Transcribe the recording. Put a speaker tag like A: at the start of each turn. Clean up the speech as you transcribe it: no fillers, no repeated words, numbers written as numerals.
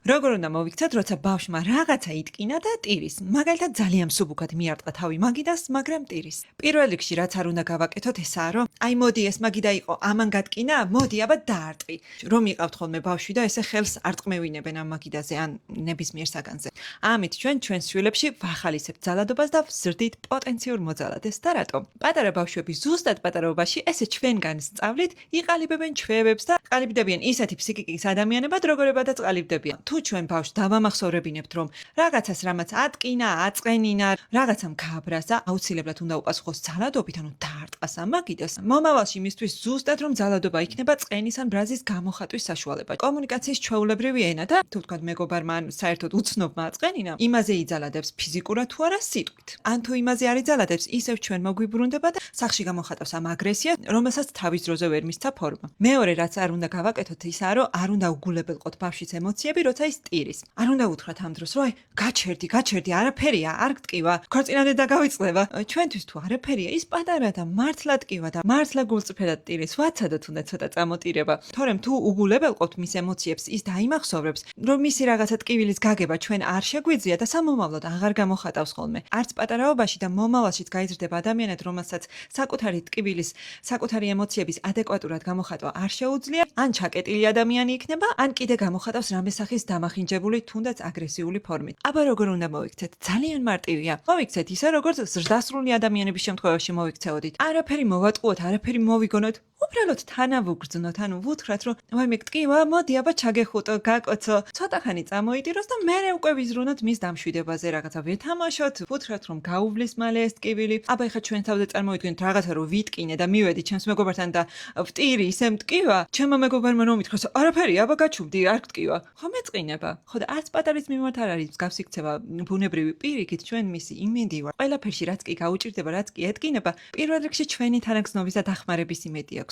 A: როგორ უნდა მოვიქცეთ, როცა ბავშვმა რაღაცა იტკინა და ტირის. მაგალითად, ძალიან მსუბუქად მიარტყა თავი მაგიდას, მაგრამ ტირის. პირველ რიგში რაც არ უნდა გავაკეთოთ, ესაა, რომ აი მოდი ეს მაგიდა იყო, ამან გატკინა, მოდი აბა დაარტყი. რომ იყავთ ხოლმე ბავშვი და ესე ხელს არტყმევინებენ ამ მაგიდაზე ან ნებისმიერ საგანზე. ამით ჩვენს შვილებში ვახალისებთ ძალადობას და ვზრდით პოტენციურ მოძალადეს და რატომ? პატარა ბავშვები ზუსტად პატარაობაში ესე ჩვენგან სწავლით, იყალიბებენ ჩვევებს და ყალიბდებიან ისეთი ფსიქიკის ადამიანებად, როგორებადაც ყალიბდებიან. თუ ჩვენ ბავშვს დავამახსოვრებინებთ, რომ რაღაცას რამაც ატკინა, აწყენინა, რაღაცამ გააბრაზა, აუცილებლად უნდა უპასუხოს ძალადობით, ანუ დაარტყას ამ მაგიდას. მომავალში მისთვის ზუსტად რომ ძალადობა იქნება წყენის ან ბრაზის გამოხატვის საშუალება. კომუნიკაციის ჩვეულებრივი ენა და თუ ვთქვათ მეგობარმა ან საერთოდ უცნობმა აწყენინა, იმაზე იძალადებს ფიზიკურად თუ არა სიტყვით. ან თუ იმაზე არ იძალადებს, ისევ ჩვენ მოგვიბრუნდება და სახში გამოხატავს ამ აგრესიას, რომელსაც თავის დროზე ვერ მისცა ფორმა. მეორე რაც არ უნდა გავაკეთოთ, ისაა, რომ არ უნდა უგულებელყოთ ბავშვის ემოციები, როცა ის ტირის. არ უნდა უთხრათ ამ დროს, რომ აი, გაჩერდი, არაფერია, არ გტკივა, ქორწინამდე დაგავიწყდება. ჩვენთვის თუ არაფერია, ის პატარა და მართლა ტკივა და მართლა გულწრფელად ტირის. ვაცადოთ უნდა ცოტა წამოტირება. თორემ თუ უგულებელყოთ მის ემოციებს, ის დაიმახსოვრებს, რომ მისი რაღაცა ტკივილის გაგება ჩვენ არ შეგვიძლია და სამომავლოდ აღარ გამოხატავს ხოლმე. არც პატარაობაში და მომავალშიც გაიზრდება ადამიანად, რომელსაც საკუთარი ტკივილის, საკუთარი ემოციების ადეკვატურად გამოხატვა არ შეუძლია, ან ჩაკეტილი ადამიანი იქნება, ან კიდე გამოხატავს რამე სახის დამახინჯებული, თუნდაც აგრესიული ფორმით. აბა როგორ უნდა მოვიქცეთ? ძალიან მარტივია. მოვიქცეთ ისე, როგორც ზრდასრული ადამიანების შემთხვევაში მოვიქცეოდით. არაფერი მოვატყუოთ, არაფერი მოვიგონოთ. უბრალოდ თანავუგრძნოთ, ანუ ვუთხრათ, რომ ვაი მე გტკივა, მოდი აბა ჩაგეხუტო, გაკოცო, ცოტა ხანი წამოიტიროს და მერე უკვე ვიზრუნოთ მის დამშვიდებაზე, რაღაცა ვეთამაშოთ, ვუთხრათ, რომ გაუვლის მალე ეს ტკივილი. აბა ეხლა ჩვენ თავზე წარმოვიდგინეთ რაღაცა რომ ვიტკინე და მივედი ჩემს მეგობართან და ვტირი, ისე მტკივა, ჩემმა მეგობარმა რომ ითხრას, არაფერი, აბა გაჩუბდი, არ გტკივა. ხო მეწყინება. ხო და არც პატარის მიმართ არ არის მსგავსი ქცევა ბუნებრივი პირიქით ჩვენ მისი იმინდი ვარ. ყველაფერში რაც კი გაუჭირდება, რაც კი ეტკინება, პირველ რიგში ჩვენი თანაგზნობის და დახმარების იმედი აქვს.